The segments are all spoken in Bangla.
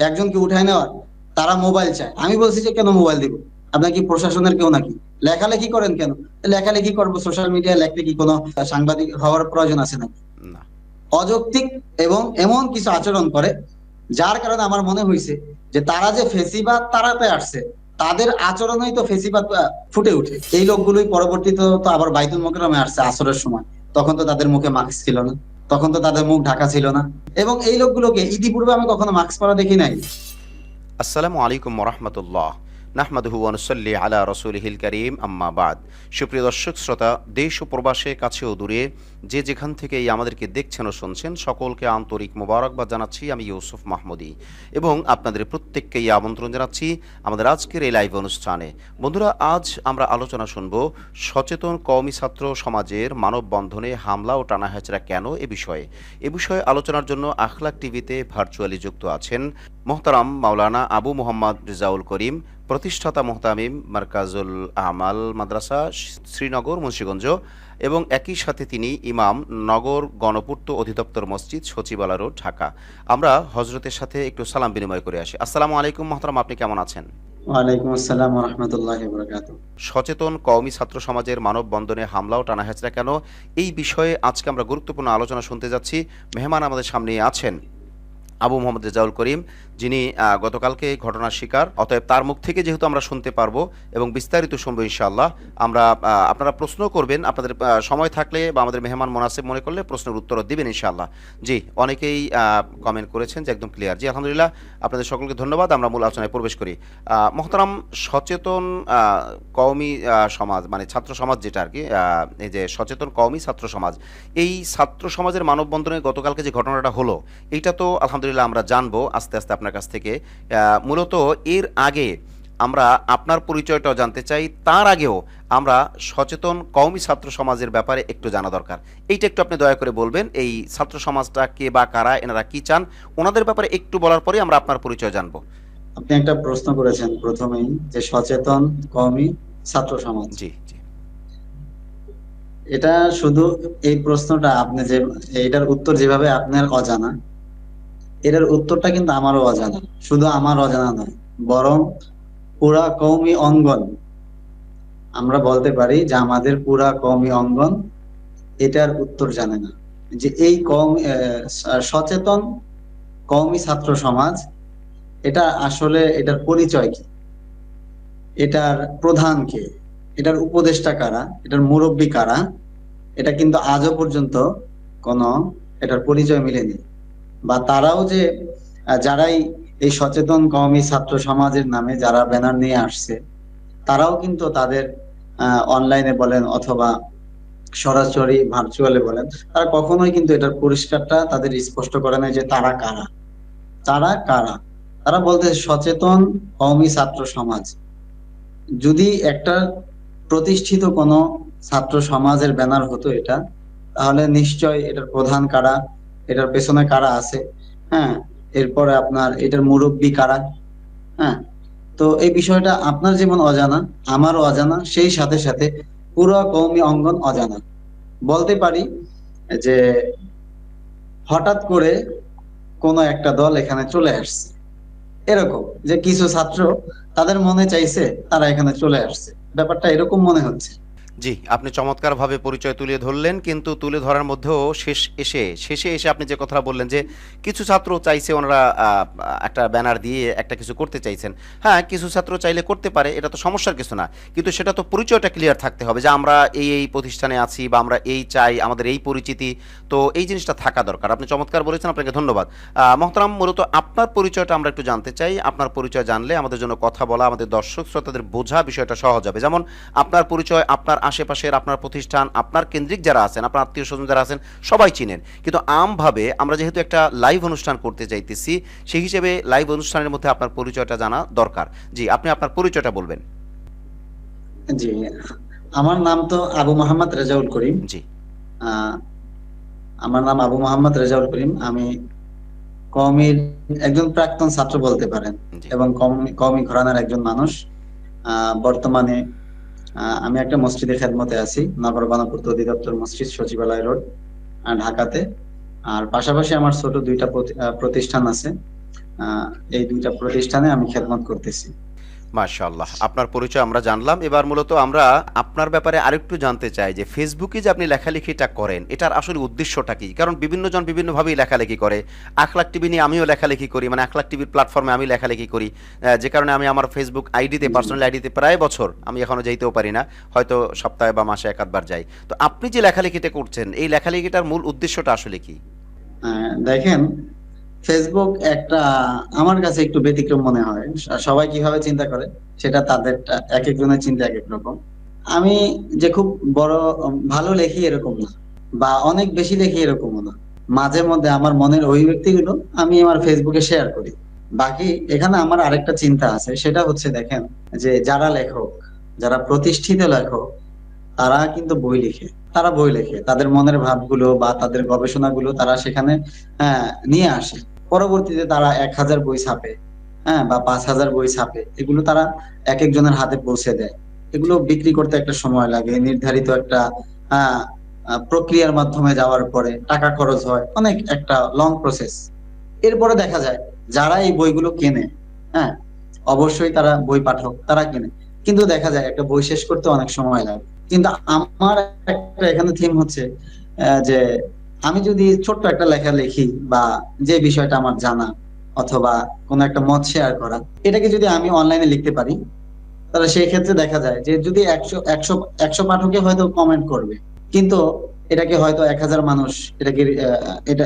একজনকে উঠায় নেওয়ার, তারা মোবাইল চায়। আমি বলছি যে কেন মোবাইল দিব? আপনার কি প্রশাসনের কেউ নাকি? লেখালেখি করেন কেন? লেখালেখি করবো সোশ্যাল মিডিয়ায়, লেখলে কি কোনো সাংবাদিক হওয়ার প্রয়োজন আছে নাকি? না। অযৌক্তিক এবং এমন কিছু আচরণ করে, যার কারণে আমার মনে হয়েছে যে তারা যে ফেসিবাদ তাড়াতে আসছে, তাদের আচরণেই তো ফেসিবাদ ফুটে উঠে। এই লোকগুলোই পরবর্তীতে তো আবার বাইতুল মোকাররমে আসছে আসরের সময়। তখন তো তাদের মুখে মাস্ক ছিল না, তখন তো তাদের মুখ ঢাকা ছিল না। এবং এই লোকগুলোকে ইতিপূর্বে আমি কখনো মাস্ক পরা দেখি নাই। আসসালামু আলাইকুম ওরহমতুল্লাহ। নাহমাদুহু ওয়া নুসাল্লি আলা রাসূলিহিল কারীম, আম্মা বাদ। সুপ্রিয় দর্শক শ্রোতা, দেশ ও প্রবাসে, কাছে ও দূরে, যে যেখান থেকেই আমাদেরকে দেখছেন ও শুনছেন, সকলকে আন্তরিক মোবারকবাদ জানাচ্ছি আমি ইউসুফ মাহমুদী, এবং আপনাদের প্রত্যেককেই আমন্ত্রণ জানাচ্ছি আমাদের আজকের এই লাইভ অনুষ্ঠানে। বন্ধুরা, আজ আমরা আলোচনা শুনব সচেতন কওমি ছাত্র সমাজের মানববন্ধনে হামলা ও টানাহেঁচড়া কেন, এ বিষয়ে আলোচনার জন্য আখলাক টিভিতে ভার্চুয়ালি যুক্ত আছেন মোহতারাম মাওলানা আবু মোহাম্মদ রেজাউল করিম, প্রতিষ্ঠাতা মোহতামিম মার্কাজুল আমাল মাদ্রাসা, শ্রীনগর, মুন্সিগঞ্জ, এবং একই সাথে তিনি ইমাম, নগর গণপূর্ত অধিদপ্তর মসজিদ, সচিবালয় রোড, ঢাকা। আমরা হজরতের সাথে একটু সালাম বিনিময় করে আসি। আসসালামু আলাইকুম মোহতারাম, আপনি কেমন আছেন? ওয়ালাইকুম আসসালাম ওয়া রাহমাতুল্লাহি ওয়া বারাকাতুহু। সচেতন কওমি ছাত্র সমাজের মানববন্ধনে হামলা ও টানাহেঁচড়া কেন, এই বিষয়ে আজকে আমরা গুরুত্বপূর্ণ আলোচনা শুনতে যাচ্ছি। মেহমান আমাদের সামনে আছেন আবু মোহাম্মদ রেজাউল করিম, যিনি গতকালকে ঘটনার শিকার। অতএব তার মুখ থেকে যেহেতু আমরা শুনতে পারবো এবং বিস্তারিত শুনবো ইনশাআল্লাহ, আমরা আপনারা প্রশ্ন করবেন, আপনাদের সময় থাকলে বা আমাদের মেহমান মুনাসিব মনে করলে প্রশ্নের উত্তর দিবেন ইনশাআল্লাহ। জি, অনেকেই কমেন্ট করেছেন যে একদম ক্লিয়ার। জি, আলহামদুলিল্লাহ, আপনাদের সকলকে ধন্যবাদ। আমরা মূল আলোচনায় প্রবেশ করি। মোহতারাম, সচেতন কওমি সমাজ মানে ছাত্র সমাজ, যেটা আর কি, এই যে সচেতন কওমি ছাত্র সমাজ, এই ছাত্র সমাজের মানববন্ধনে গতকালকে যে ঘটনাটা হলো, এইটা তো আলহামদুলিল্লাহ আমরা জানবো আস্তে আস্তে আপনার কাছ থেকে। মূলত এর আগে আমরা আপনার পরিচয়টাও জানতে চাই, তার আগেও আমরা সচেতন কওমি ছাত্র সমাজের ব্যাপারে একটু জানা দরকার। এইটা একটু আপনি দয়া করে বলবেন, এই ছাত্র সমাজটা কে বা কারা, এনারা কি চান, ওনাদের ব্যাপারে একটু বলার পরে আমরা আপনার পরিচয় জানবো। আপনি একটা প্রশ্ন করেছেন প্রথমেই, যে সচেতন কওমি ছাত্র সমাজ। জি জি। এটা শুধু, এই প্রশ্নটা আপনি যে, এটার উত্তর যেভাবে আপনার অজানা, এটার উত্তরটা কিন্তু আমারও অজানা। শুধু আমার অজানা নয়, বরং পুরা কওমি অঙ্গন, আমরা বলতে পারি যে আমাদের পুরা কওমি অঙ্গন এটার উত্তর জানে না। যে এই সচেতন কওমি ছাত্র সমাজ, এটা আসলে এটার পরিচয় কি, এটার প্রধান কে, এটার উপদেষ্টা কারা, এটার মুরব্বী কারা, এটা কিন্তু আজও পর্যন্ত কোনো এটার পরিচয় মিলেনি। বা তারাও যে যারাই এই সচেতন কওমি ছাত্র সমাজের নামে যারা ব্যানার নিয়ে আসছে, তারাও কিন্তু তাদের অনলাইনে বলেন অথবা সরাসরি ভার্চুয়ালে বলেন, তারা কখনোই কিন্তু এটার পরিষ্কারটা তাদের স্পষ্ট করে নাই যে তারা কারা। তারা কারা? তারা বলতে সচেতন কওমি ছাত্র সমাজ। যদি একটা প্রতিষ্ঠিত কোনো ছাত্র সমাজের ব্যানার হতো এটা, তাহলে নিশ্চয় এটার প্রধান কারা, এটার পেছনে কারা আছে, হ্যাঁ, এরপরে আপনার এটার মুরব্বী কারা, হ্যাঁ। তো এই বিষয়টা আপনার যেমন অজানা, আমারও অজানা, সেই সাথে সাথে পুরো কওমি অঙ্গন অজানা। বলতে পারি যে হঠাৎ করে কোনো একটা দল এখানে চলে আসছে, এরকম যে কিছু ছাত্র তাদের মনে চাইছে তারা এখানে চলে আসছে, ব্যাপারটা এরকম মনে হচ্ছে। জি, আপনি চমৎকারভাবে পরিচয় তুলে ধরলেন, কিন্তু তুলে ধরার মধ্যেও শেষে এসে আপনি যে কথাটা বললেন যে কিছু ছাত্র চাইছে, ওনারা একটা ব্যানার দিয়ে একটা কিছু করতে চাইছেন। হ্যাঁ, কিছু ছাত্র চাইলে করতে পারে, এটা তো সমস্যার কিছু না, কিন্তু সেটা তো পরিচয়টা ক্লিয়ার থাকতে হবে যে আমরা এই প্রতিষ্ঠানে আছি বা আমরা এই চাই, আমাদের এই পরিচিতি, তো এই জিনিসটা থাকা দরকার। আপনি চমৎকার বলেছেন, আপনাকে ধন্যবাদ। মোহতারাম, মূলত আপনার পরিচয়টা আমরা একটু জানতে চাই। আপনার পরিচয় জানলে আমাদের জন্য কথা বলা, আমাদের দর্শক শ্রোতাদের বোঝা বিষয়টা সহজ হবে। যেমন আপনার পরিচয়, আপনার আশেপাশের আপনার প্রতিষ্ঠান, আপনার কেন্দ্রিক যারা আছেন, আপনার আত্মীয় স্বজন যারা আছেন, সবাই চিনেন, কিন্তু আমভাবে আমরা যেহেতু একটা লাইভ অনুষ্ঠান করতে চাইতেছি, সেই হিসেবে লাইভ অনুষ্ঠানের মধ্যে আপনার পরিচয়টা জানা দরকার। জি, আপনি আপনার পরিচয়টা বলবেন। জি, আমার নাম তো আবু মোহাম্মদ রেজাউল করিম। জি আহ আমার নাম আবু মোহাম্মদ রেজাউল করিম। আমি কওমির একজন প্রাক্তন ছাত্র বলতে পারেন, জি। এবং কওমি ঘরানার একজন মানুষ। বর্তমানে আমি একটা মসজিদে খেদমতে আছি, নগর গণপূর্ত অধিদপ্তর মসজিদ, সচিবালয় রোড, ঢাকাতে। আর পাশাপাশি আমার ছোট দুইটা প্রতিষ্ঠান আছে। আহ, এই দুইটা প্রতিষ্ঠানে আমি খেদমত করতেছি। মাশাআল্লাহ, আপনার পরিচয় আমরা জানলাম। এবার মূলত আমরা আপনার ব্যাপারে আরেকটু জানতে চাই যে ফেসবুকে যে আপনি লেখালেখিটা করেন এটার আসলে উদ্দেশ্যটা কি? কারণ বিভিন্ন জন বিভিন্নভাবেই লেখালেখি করে। আখলাক টিভি নিয়ে আমিও লেখালেখি করি, মানে আখলাক টিভির প্ল্যাটফর্মে আমি লেখালেখি করি। যে কারণে আমি আমার ফেসবুক আইডিতে, জি। পার্সোনাল আইডিতে প্রায় বছর আমি এখনো যাইতেও পারি না, হয়তো সপ্তাহে বা মাসে এক আধবার যাই। তো আপনি যে লেখালেখিটা করছেন এই লেখালেখিটার মূল উদ্দেশ্যটা আসলে কি? দেখেন, ফেসবুক একটা আমার কাছে একটু ব্যতিক্রম মনে হয়। সবাই কিভাবে চিন্তা করে সেটা তাদের এক একজনের চিন্তা এক এক রকম। আমি যে খুব বড় ভালো লেখি এরকম না, বা অনেক বেশি লেখি এরকমও না। মাঝে মধ্যে আমার মনের অভিব্যক্তিগুলো আমি আমার ফেসবুকে শেয়ার করি। বাকি এখানে আমার আরেকটা চিন্তা আছে, সেটা হচ্ছে দেখেন, যে যারা লেখক, যারা প্রতিষ্ঠিত লেখক, তারা কিন্তু বই লিখে, তারা বই লেখে তাদের মনের ভাবগুলো বা তাদের গবেষণাগুলো তারা সেখানে নিয়ে আসে। পরবর্তীতে তারা 1,000 বই ছাপে, বা 5,000 বই ছাপে, এগুলো তারা এক একজনের হাতে পৌঁছে দেয়। এগুলো বিক্রি করতে একটা সময় লাগে, নির্ধারিত একটা আহ প্রক্রিয়ার মাধ্যমে যাওয়ার পরে টাকা খরচ হয়, অনেক একটা লং প্রসেস। এরপরে দেখা যায় যারা এই বইগুলো কেনে, হ্যাঁ, অবশ্যই তারা বই পাঠক, তারা কেনে, কিন্তু দেখা যায় একটা বই শেষ করতে অনেক সময় লাগে। কিন্তু আমার একটা এখানে থিম হচ্ছে যে আমি যদি ছোট্ট একটা লেখা লিখি, বা যে বিষয়টা আমার জানা, অথবা কোনো একটা মত শেয়ার করা, এটাকে যদি আমি অনলাইনে লিখতে পারি, তাহলে সেই ক্ষেত্রে দেখা যায় যে যদি একশো পাঠকে হয়তো কমেন্ট করবে, কিন্তু এটাকে হয়তো 1,000 মানুষ এটাকে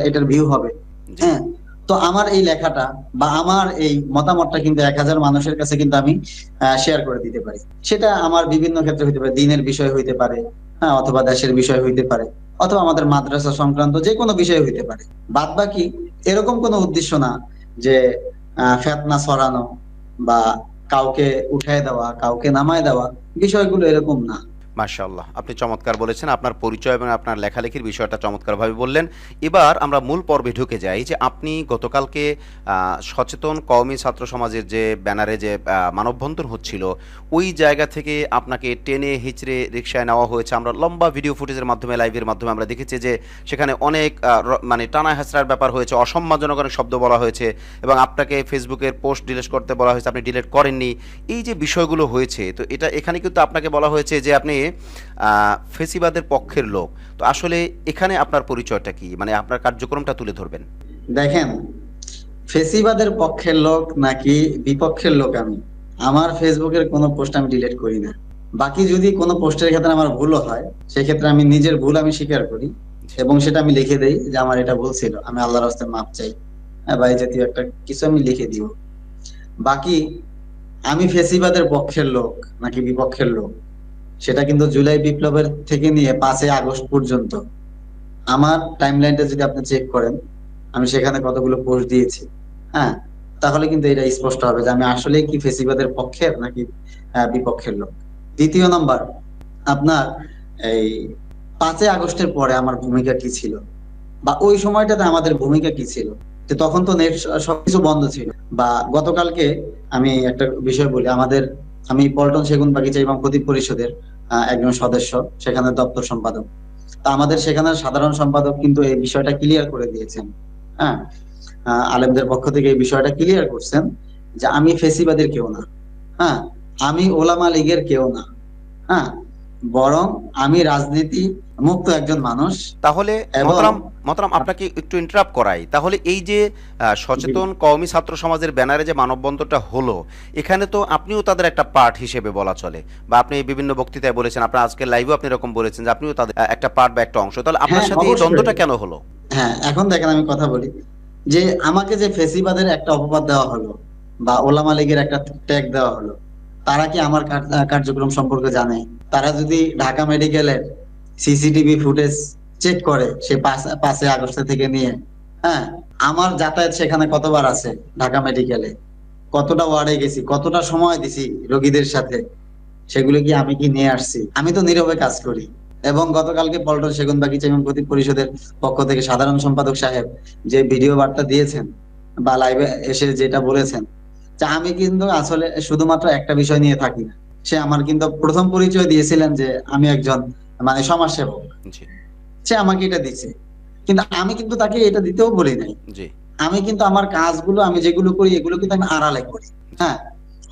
এটার ভিউ হবে। জি। হ্যাঁ, তো আমার এই লেখাটা বা আমার এই মতামতটা কিন্তু 1,000 মানুষের কাছে কিন্তু আমি শেয়ার করে দিতে পারি। সেটা আমার বিভিন্ন ক্ষেত্রে হইতে পারে, দিনের বিষয় হইতে পারে, হ্যাঁ, অথবা দেশের বিষয় হইতে পারে, অথবা আমাদের মাদ্রাসা সংক্রান্ত যে কোনো বিষয় হইতে পারে। বাদ বাকি এরকম কোনো উদ্দেশ্য না যে ফেতনা ছড়ানো বা কাউকে উঠায় দেওয়া, কাউকে নামায় দেওয়া, বিষয়গুলো এরকম না। মাশাআল্লাহ, আপনি চমৎকার বলেছেন। আপনার পরিচয় এবং আপনার লেখালেখির বিষয়টা চমৎকারভাবে বললেন। এবার আমরা মূল পর্বে ঢুকে যাই যে আপনি গতকালকে সচেতন কওমি ছাত্র সমাজের যে ব্যানারে যে মানববন্ধন হচ্ছিল, ওই জায়গা থেকে আপনাকে টেনে হিচড়ে রিকশায় নেওয়া হয়েছে। আমরা লম্বা ভিডিও ফুটেজের মাধ্যমে, লাইভের মাধ্যমে আমরা দেখেছি যে সেখানে অনেক মানে টানা হেঁচড়ার ব্যাপার হয়েছে, অসম্মানজনক অনেক শব্দ বলা হয়েছে এবং আপনাকে ফেসবুকের পোস্ট ডিলিট করতে বলা হয়েছে, আপনি ডিলিট করেননি। এই যে বিষয়গুলো হয়েছে, তো এটা এখানে কিন্তু আপনাকে বলা হয়েছে যে আপনি ফেসিবাদের পক্ষের লোক। তো আসলে এখানে আপনার পরিচয়টা কি, মানে আপনার কার্যক্রমটা তুলে ধরবেন। দেখেন, ফেসিবাদের পক্ষের লোক নাকি বিপক্ষের লোক, আমি আমার ফেসবুকের কোনো পোস্ট আমি ডিলিট করি না। বাকি যদি কোনো পোস্টের ক্ষেত্রে আমার ভুলও হয়, সেক্ষেত্রে আমি নিজের ভুল আমি স্বীকার করি, এবং সেটা আমি লিখে দেই যে আমার এটা ভুল ছিল, আমি আল্লাহর রাস্তায় মাপ চাই, বা এই জাতীয় একটা কিছু আমি লিখে দিব। বাকি আমি ফেসিবাদের পক্ষের লোক নাকি বিপক্ষের লোক, সেটা কিন্তু জুলাই বিপ্লবের থেকে নিয়ে 5ই আগস্ট পর্যন্ত আমার টাইমলাইনটা যদি আপনি চেক করেন, আমি সেখানে কতগুলো পোস্ট দিয়েছি, হ্যাঁ, তাহলে কিন্তু এটা স্পষ্ট হবে যে আমি আসলে কি ফেসিবাদের পক্ষের নাকি বিপক্ষের লোক। দ্বিতীয় নাম্বার, আপনার এই 5ই আগস্টের পরে আমার ভূমিকা কি ছিল, বা ওই সময়টাতে আমাদের ভূমিকা কি ছিল। যে তখন তো নেট সবকিছু বন্ধ ছিল। বা গতকালকে আমি একটা বিষয় বলি, আমি পল্টন সেগুনবাগিচা এবং খতিব পরিষদের একজন সদস্য, সেখানে দপ্তর সম্পাদক। তা আমাদের সেখানে সাধারণ সম্পাদক কিন্তু এই বিষয়টা ক্লিয়ার করে দিয়েছেন, হ্যাঁ, আলেমদের পক্ষ থেকে এই বিষয়টা ক্লিয়ার করছেন যে আমি ফেসিবাদের কেউ না, হ্যাঁ, আমি ওলামা লীগের কেউ না, হ্যাঁ, বরং আমি রাজনীতি মুক্ত একজন মানুষ। তাহলে এবং মহতারাম, মহতারাম আপনাকে একটু ইন্টারাপ্ট করাই। তাহলে এই যে সচেতন কওমি ছাত্র সমাজের ব্যানারে যে মানববন্ধনটা হলো, এখানে তো আপনিও তাদের একটা পার্ট হিসেবে বলা চলে, বা আপনি বিভিন্ন বক্তৃতায় বলেছেন, আপনার আজকের লাইভেও আপনি এরকম বলেছেন যে আপনিও তাদের একটা পার্ট বা একটা অংশ। তাহলে আপনার হ্যাঁ, সাথে এই অবশ্যই। দ্বন্দ্বটা কেন হলো? হ্যাঁ, এখন দেখেন আমি কথা বলি, যে আমাকে যে ফেসিবাদের একটা অপবাদ দেওয়া হলো, বা ওলামা লীগের একটা ট্যাগ দেওয়া হলো, তারা কি আমার কার্যক্রম সম্পর্কে জানে? তারা যদি ঢাকা মেডিকেলের সিসিটিভি ফুটেজ চেক করে, সে 5ই আগস্ট থেকে নিয়ে, হ্যাঁ, আমার যাতায়াত সেখানে কতবার আছে, ঢাকা মেডিকেলে কতটা ওয়ার্ডে গেছি, কতটা সময় দিছি রোগীদের সাথে, সেগুলো কি আমি কি নিয়ে আসছি? আমি তো নীরবে কাজ করি। এবং গতকালকে পল্টন সেগুনবাগিচা এবং খতিব পরিষদের পক্ষ থেকে সাধারণ সম্পাদক সাহেব যে ভিডিও বার্তা দিয়েছেন বা লাইভে এসে যেটা বলেছেন, যে আমি কিন্তু আসলে শুধুমাত্র একটা বিষয় নিয়ে থাকি না। সে আমার কিন্তু প্রথম পরিচয় দিয়েছিলেন যে আমি একজন মানে সমাজসেবক, জি। সে আমাকে এটা দিচ্ছে, কিন্তু আমি কিন্তু তাকে এটা দিতেও বলি নাই। জি। আমি কিন্তু আমার কাজগুলো আমি যেগুলো করি এগুলো কিন্তু আমি আড়ালে করি। হ্যাঁ,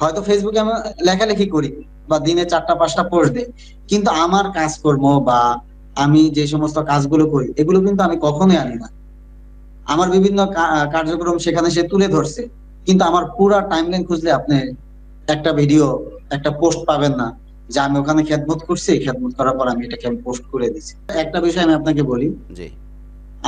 হয়তো ফেসবুকে আমি লেখালেখি করি বা দিনে 4টা 5টা পোস্ট দিই, কিন্তু আমার কাজকর্ম বা আমি যে সমস্ত কাজগুলো করি এগুলো কিন্তু আমি কখনোই আনি না। আমার বিভিন্ন কার্যক্রম সেখানে সে তুলে ধরছে, কিন্তু আমার পুরা টাইমলাইন খুঁজলে আপনি একটা ভিডিও, একটা পোস্ট পাবেন না যে আমি ওখানে খেদমত করছি, খেদমত করার পর আমি এটাকে আমি পোস্ট করে দিছি। একটা বিষয় আমি আপনাকে বলি, জি,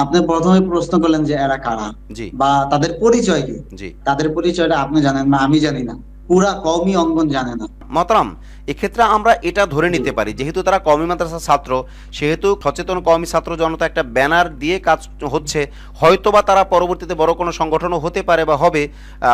আপনি প্রথমে প্রশ্ন করলেন যে এরা কারা জি, বা তাদের পরিচয় কি। জি। তাদের পরিচয়টা আপনি জানেন না, আমি জানি না, পুরা কওমি অঙ্গন জানে না। মহতারাম, এক্ষেত্রে আমরা এটা ধরে নিতে পারি যেহেতু তারা কওমি মাদ্রাসার ছাত্র, সেহেতু সচেতন কওমি ছাত্র জনতা একটা ব্যানার দিয়ে কাজ হচ্ছে, হয়তোবা তারা পরবর্তীতে বড় কোনো সংগঠনও হতে পারে বা হবে,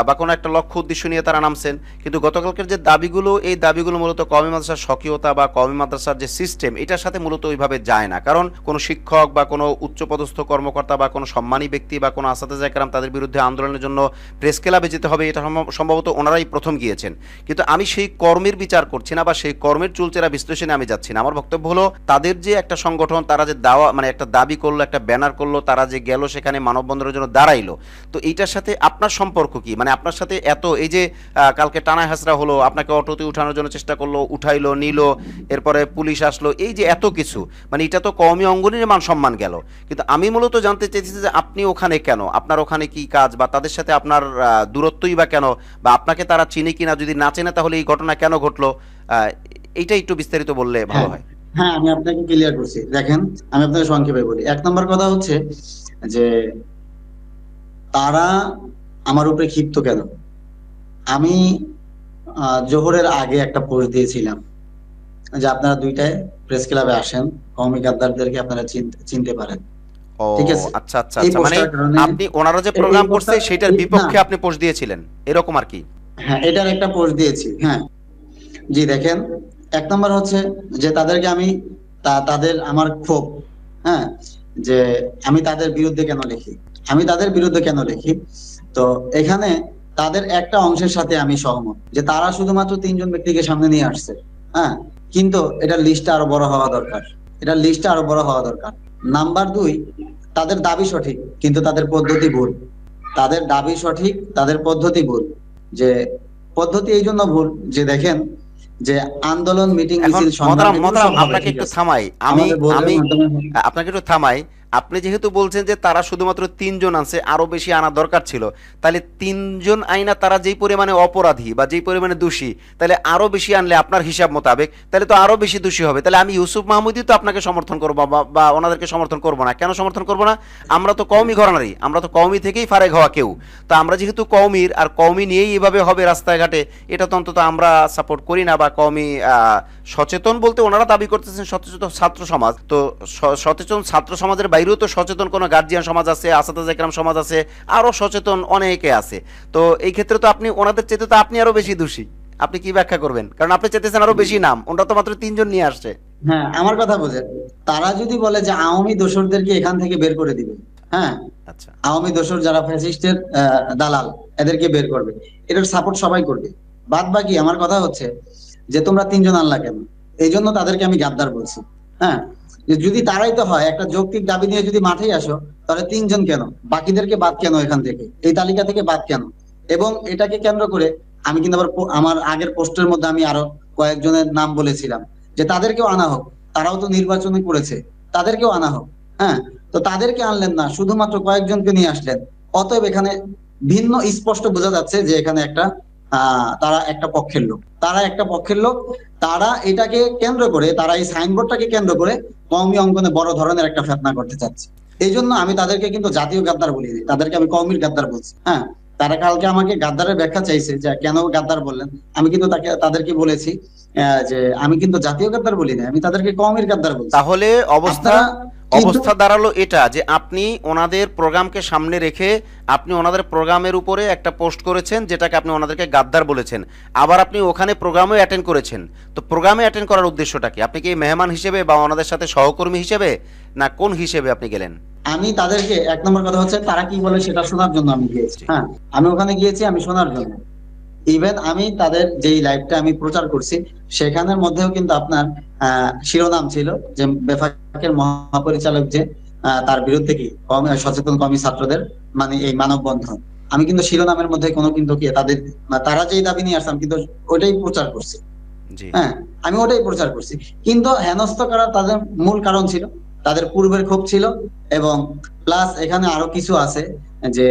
বা কোনো একটা লক্ষ্য উদ্দেশ্য নিয়ে তারা নামছেন। কিন্তু গতকালকের যে দাবিগুলো, এই দাবিগুলো মূলত কওমি মাদ্রাসার স্বকীয়তা বা কওমি মাদ্রাসার যে সিস্টেম, এটার সাথে মূলত ওইভাবে যায় না। কারণ কোনো শিক্ষক বা কোনো উচ্চপদস্থ কর্মকর্তা বা কোনো সম্মানী ব্যক্তি বা কোনো আসাতেজা কেরাম তাদের বিরুদ্ধে আন্দোলনের জন্য প্রেস ক্লাবে যেতে হবে, এটা সম্ভবত ওনারাই প্রথম গিয়েছেন। কিন্তু আমি সেই কর্মের বিচার করছি না বা সেই কর্মের চুলচেরা বিশ্লেষণে আমি যাচ্ছি না। আমার বক্তব্য হলো তাদের যে একটা সংগঠন, তারা যে দাওয়া মানে একটা দাবি করলো, একটা ব্যানার করলো, তারা যে গেল সেখানে মানববন্ধনের জন্য দাঁড়াইলো, তো এইটার সাথে আপনার সম্পর্ক কি? মানে আপনার সাথে এত এই যে কালকে টানা হাসরা হলো, আপনাকে অটোতে উঠানোর জন্য চেষ্টা করলো, উঠাইলো, নিল, এরপরে পুলিশ আসলো, এই যে এত কিছু, মানে এটা তো কওমি অঙ্গনের মান সম্মান গেল। কিন্তু আমি মূলত জানতে চাইছি যে আপনি ওখানে কেন, আপনার ওখানে কি কাজ, বা তাদের সাথে আপনার দূরত্বই বা কেন, বা আপনাকে তারা চিনে কিনা, যদি না চেনে তাহলে এই ঘটনা কেন ঘটলো, আহ, এইটা একটু বিস্তারিত বললে ভালো হ্যাঁ, হয়। হ্যাঁ, আমি আপনাকে ক্লিয়ার করছি। দেখেন, আমি আপনাকে সংক্ষেপে বলি। 1 নম্বর কথা হচ্ছে যে তারা আমার উপরে ক্ষিপ্ত কেন। আমি জোহরের আগে একটা পোস্ট দিয়েছিলাম যে আপনারা 2টায় প্রেস ক্লাবে আসেন, কওমি গাদ্দারদেরকে আপনারা চিনতে পারেন। ও, ঠিক আছে, আচ্ছা, আচ্ছা, এই আচ্ছা, মানে পোস্টটার কারণে আপনি ওনারা যে এই প্রোগ্রাম করছে পোস্টটা সেটার না, বিপক্ষে আপনি পোস্ট দিয়েছিলেন, এরকম আর কি। হ্যাঁ, এটার একটা পোস্ট দিয়েছি। হ্যাঁ, জি, দেখেন, 1 নম্বর হচ্ছে যে তাদেরকে আমি তাদের আমার ক্ষোভ, হ্যাঁ, যে আমি তাদের বিরুদ্ধে কেন লিখি, আমি তাদের বিরুদ্ধে কেন লিখি। তো এখানে তাদের একটা অংশের সাথে আমি সহমত যে তারা শুধুমাত্র 3জন ব্যক্তিকে সামনে নিয়ে আসছে। হ্যাঁ, কিন্তু এটার লিস্টটা আরো বড় হওয়া দরকার, এটার লিস্টটা আরো বড় হওয়া দরকার। নাম্বার 2, তাদের দাবি সঠিক কিন্তু তাদের পদ্ধতি ভুল। তাদের দাবি সঠিক, তাদের পদ্ধতি ভুল। যে পদ্ধতি এই জন্য ভুল যে দেখেন, যে আন্দোলন, মিটিং, এখন মিছিল, সংগ্রাম মহতারাম, এগুলো মহতারাম, সব হবে, আপনাকে ঠিক একটু আছে, থামাই, আমি আমাদের বোর্ডের আমি মাধ্যমে। আপনাকে একটু থামাই। আপনি যেহেতু বলছেন যে তারা শুধুমাত্র 3জন আছে, আরো বেশি আনা দরকার ছিল, তাহলে 3জন আইনা তারা যেই পরিমাণে অপরাধী বা যেই পরিমাণে দোষী, তাহলে আরো বেশি আনলে আপনার হিসাব মোতাবেক তাহলে তো আরো বেশি দোষী হবে। তাহলে আমি ইউসুফ মাহমুদই তো আপনাকে সমর্থন করবো বা ওনাদেরকে সমর্থন করবো না। কেন সমর্থন করবো না? আমরা তো কওমি ঘরানারই, আমরা তো কওমি থেকেই ফারেক হওয়া কেউ। তো আমরা যেহেতু কওমির, আর কওমি নিয়েই এভাবে হবে রাস্তাঘাটে, এটা তো অন্তত আমরা সাপোর্ট করি না। বা কওমি সচেতন বলতে ওনারা দাবি করতেছেন সচেতন ছাত্র সমাজ, তো সচেতন ছাত্র সমাজের বাইরেও তো সচেতন কোনো গার্জিয়ান সমাজ আছে, আসাদাজ একরাম সমাজ আছে, আরো সচেতন অনেকে আছে। তো এই ক্ষেত্রে তো আপনি ওনাদের চেয়ে তো আপনি আরো বেশি দোষী। আপনি কি ব্যাখ্যা করবেন? কারণ আপনি চেতেছেন আরো বেশি নাম, ওনারা তো মাত্র 3জন নিয়ে আসছে। হ্যাঁ, আমার কথা বোঝেন। তারা যদি বলে যে আওয়ামী দোসরদেরকে এখান থেকে বের করে দিবে, হ্যাঁ, আচ্ছা, আওয়ামী দোসর যারা ফ্যাসিস্টের দালাল, এদেরকে বের করবে, এটার সাপোর্ট সবাই করবে। বাদ বাকি আমার কথা হচ্ছে যে তোমরা 3জন আনলা কেন, এই জন্য তাদেরকে আমি গাদ্দার বলছি। হ্যাঁ, যে যদি তারাই তো হয়, একটা যৌক্তিক দাবি নিয়ে যদি মাঠে আসো, তাহলে 3জন কেন, বাকিদেরকে বাদ কেন, এখান থেকে এই তালিকা থেকে বাদ কেন। এবং এটাকে কেন্দ্র করে আমি কিন্তু আবার আমার আগের পোস্টের মধ্যে আমি আরো কয়েকজনের নাম বলেছিলাম যে তাদেরকেও আনা হোক, তারাও তো নির্বাচনে করেছে, তাদেরকেও আনা হোক। হ্যাঁ, তো তাদেরকে আনলেন না, শুধুমাত্র কয়েকজনকে নিয়ে আসলেন। অতএব এখানে ভিন্ন স্পষ্ট বোঝা যাচ্ছে যে এখানে একটা তারা একটা পক্ষের লোক, তারা একটা পক্ষের লোক। তারা এটাকে কেন্দ্র করে, তারা এই সাইনবোর্ডটাকে কেন্দ্র করে কওমি অঙ্গনে বড় ধরনের একটা ফেতনা করতে চাচ্ছে। এই জন্য আমি তাদেরকে কিন্তু জাতীয় গাদ্দার বলিনি, তাদেরকে আমি কওমির গাদ্দার বলছি। হ্যাঁ, তারা কালকে আমাকে গাদ্দারের ব্যাখ্যা চাইছে যে কেন গাদ্দার বললেন। আমি কিন্তু তাদেরকে বলেছি যে আমি কিন্তু জাতীয় গাদ্দার বলি না, আমি তাদেরকে কওমির গাদ্দার বলছি। তাহলে অবস্থা আপনারা কিন্তু অবস্থা দাঁড়ালো এটা যে আপনি ওনাদের প্রোগ্রামকে সামনে রেখে আপনি ওনাদের প্রোগ্রামের উপরে একটা পোস্ট করেছেন, যেটাকে আপনি ওনাদেরকে গাদ্দার বলেছেন। আবার আপনি ওখানে প্রোগ্রামেও অ্যাটেন্ড করেছেন। তো প্রোগ্রামে অ্যাটেন্ড করার উদ্দেশ্যটা কি? আপনি কি মেহমান হিসেবে বা ওনাদের সাথে সহকর্মী হিসেবে, না কোন হিসেবে আপনি গেলেন? আমি তাদেরকে 1 নম্বর কথা হচ্ছে তারা কি বলে সেটা শোনার জন্য আমি গিয়েছি। জি, হ্যাঁ, আমি ওখানে গিয়েছি আমি শোনার জন্য। ইভেন আমি তাদের যেই লাইভটা আমি প্রচার করছি সেখানের মধ্যেও কিন্তু আপনার শিরোনাম ছিল যে বেফাকের মহাপরিচালক যে তার বিরুদ্ধে কি সচেতন কমি ছাত্রদের মানে এই মানববন্ধন, আমি কিন্তু শিরোনামের মধ্যে কোনো কিন্তু কি তাদের তারা যেই দাবি নিয়ে আসলাম কিন্তু ওইটাই প্রচার করছি। জি। হ্যাঁ, আমি ওটাই প্রচার করছি, কিন্তু হেনস্থ করার তাদের মূল কারণ ছিল তাদের পূর্বের ক্ষোভ ছিল। এবং প্লাস এখানে আরো কিছু আছে যে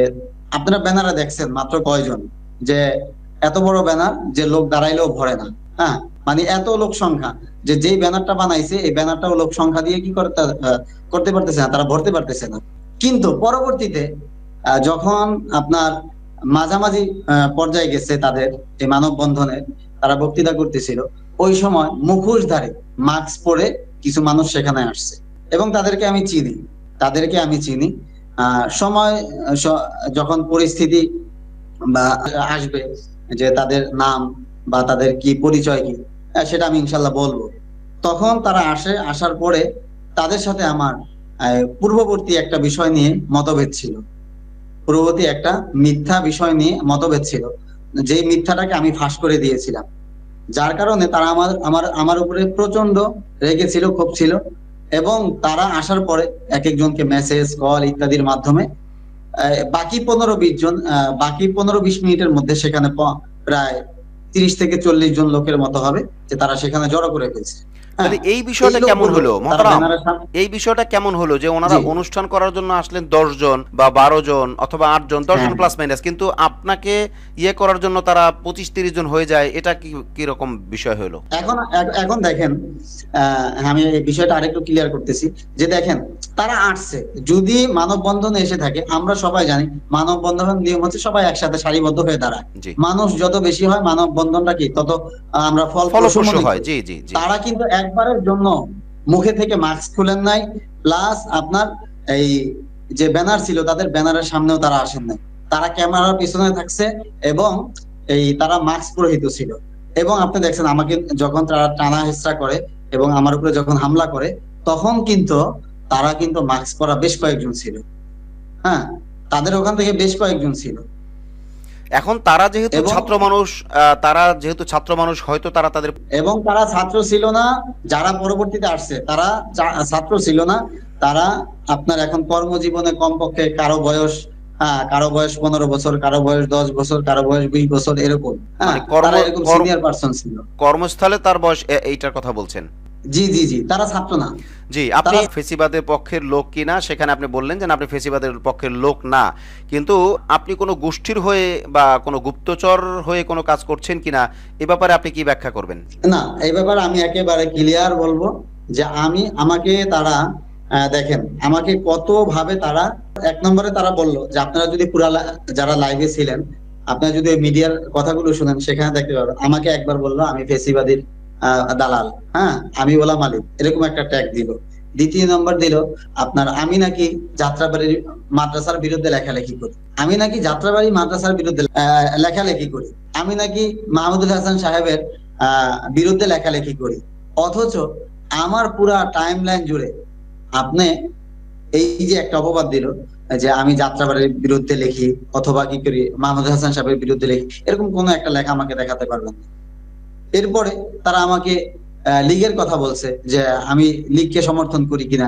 আপনারা ব্যানারে দেখছেন মাত্র কয়জন, যে এত বড় ব্যানার যে লোক দাঁড়াইলেও ভরে না। হ্যাঁ, মানে এত লোক সংখ্যা যে যেই ব্যানারটা বানাইছে এই ব্যানারটাও লোক সংখ্যা দিয়ে কি করতে পারতেছে না, তারা ভরতে পারতেছে না। কিন্তু পরবর্তীতে যখন আপনার মাঝামাঝি পর্যায়ে গেছে তাদের এই মানববন্ধনে, তারা বক্তৃতা করতেছিল, ওই সময় মুখোশধারী মাস্ক পরে কিছু মানুষ সেখানে আসছে এবং তাদেরকে আমি চিনি। সময় যখন পরিস্থিতি বা আসবে যে তাদের নাম বা তাদের কি পরিচয় কি, সেটা আমি ইনশাল্লাহ বলবো। তখন তারা আসার পরে তাদের সাথে আমার পূর্ববর্তী একটা বিষয় নিয়ে মতভেদ ছিল, পূর্ববর্তী একটা মিথ্যা বিষয় নিয়ে মতভেদ ছিল, যেই মিথ্যাটাকে আমি ফাঁস করে দিয়েছিলাম, যার কারণে তারা আমার উপরে প্রচন্ড রেগে ছিল, ক্ষোভ ছিল। এবং তারা আসার পরে এক একজনকে মেসেজ কল ইত্যাদির মাধ্যমে বাকি 15-20 মিনিটের মধ্যে সেখানে প্রায় 30 থেকে 40 জন লোকের মতো হবে যে তারা সেখানে জড়ো করে ফেলছে। হ্যাঁ, তাহলে এই বিষয়টা এই কেমন লোকগুলো হলো তারা মহতারাম? ব্যানারের সামনে। এই বিষয়টা কেমন হলো যে ওনারা জি, অনুষ্ঠান করার জন্য আসলেন 10 জন বা 12 জন অথবা 8 জন, 10 জন হ্যাঁ, প্লাস মাইনাস, কিন্তু আপনাকে ইয়ে করার জন্য তারা 25-30 জন হয়ে যায়, এটা কি রকম বিষয় হলো? এখন দেখেন, আমি এই বিষয়টা আরেকটু ক্লিয়ার করতেছি যে দেখেন তারা আসছে, যদি মানববন্ধনে এসে থাকে আমরা সবাই জানি মানববন্ধনের নিয়ম হচ্ছে সবাই একসাথে সারিবদ্ধ হয়ে দাঁড়ায়। জি। মানুষ যত বেশি হয় মানববন্ধনটা কি তত আমরা ফলপ্রসূ ফলপ্রসূ মনে হয়। করি। জি, জি, জি। তারা কিন্তু একবারের জন্য মুখে থেকে মাস্ক খুলেন নাই, প্লাস আপনার এই যে ব্যানার ছিল তাদের ব্যানারের সামনেও তারা আসেন নাই, তারা ক্যামেরার পিছনে থাকছে এবং তারা মাস্ক পরিহিত ছিল। এবং আপনি দেখছেন আমাকে যখন তারা টানা হেঁচড়া করে এবং আমার উপরে যখন হামলা করে তখন কিন্তু তারা কিন্তু মাস্ক পরা বেশ কয়েকজন ছিল। হ্যাঁ, তাদের ওখান থেকে বেশ কয়েকজন ছিল। এখন তারা যেহেতু এবং ছাত্র মানুষ হয়তো তারা তাদের তারা ছাত্র ছিল না, যারা পরবর্তীতে আসছে তারা ছাত্র ছিল না। তারা আপনার এখন কর্মজীবনে কমপক্ষে কারো বয়স 15 বছর, কারো বয়স 10 বছর, কারো বয়স 20 বছর, এরকম। হ্যাঁ, মানে কর্ম তারা এরকম কর্ম সিনিয়র পার্সন ছিল। কর্মস্থলে তার বয়স এইটার কথা বলছেন? জি জি জি, তারা ছাত্র না। জি, আপনি তারা ফেসিবাদের পক্ষের লোক কিনা সেখানে আপনি বললেন যে না, আপনি ফেসিবাদের পক্ষের লোক না, কিন্তু আপনি কোনো গোষ্ঠীর হয়ে বা কোনো গুপ্তচর হয়ে কোনো কাজ করছেন কিনা এ ব্যাপারে আপনি কি ব্যাখ্যা করবেন? না, এই ব্যাপারে আমি একেবারে ক্লিয়ার বলবো যে আমাকে তারা দেখেন আমাকে কত ভাবে তারা, এক নম্বরে তারা বললো যে আপনারা যদি যারা লাইভে ছিলেন, আপনারা যদি মিডিয়ার কথাগুলো শুনেন সেখানে দেখতে পাবেন আমাকে একবার বললো আমি ফেসিবাদীর দালাল, হ্যাঁ আমি ওলা মালিক, এরকম একটা ট্যাগ দিল। দ্বিতীয় নম্বর দিল আপনার আমি নাকি যাত্রাবাড়ির মাদ্রাসার বিরুদ্ধে লেখালেখি করি, আমি নাকি যাত্রাবাড়ি মাদ্রাসার বিরুদ্ধে লেখালেখি করি, আমি নাকি মাহমুদুল হাসান সাহেবের বিরুদ্ধে লেখালেখি করি। অথচ আমার পুরা টাইম লাইন জুড়ে আপনি এই যে একটা অপবাদ দিল যে আমি যাত্রাবাড়ির বিরুদ্ধে লিখি অথবা কি করি মাহমুদ হাসান সাহেবের বিরুদ্ধে লিখি, এরকম কোন একটা লেখা আমাকে দেখাতে পারবেন না। এরপরে তারা আমাকে লীগের কথা বলছে যে আমি লীগকে সমর্থন করি কিনা,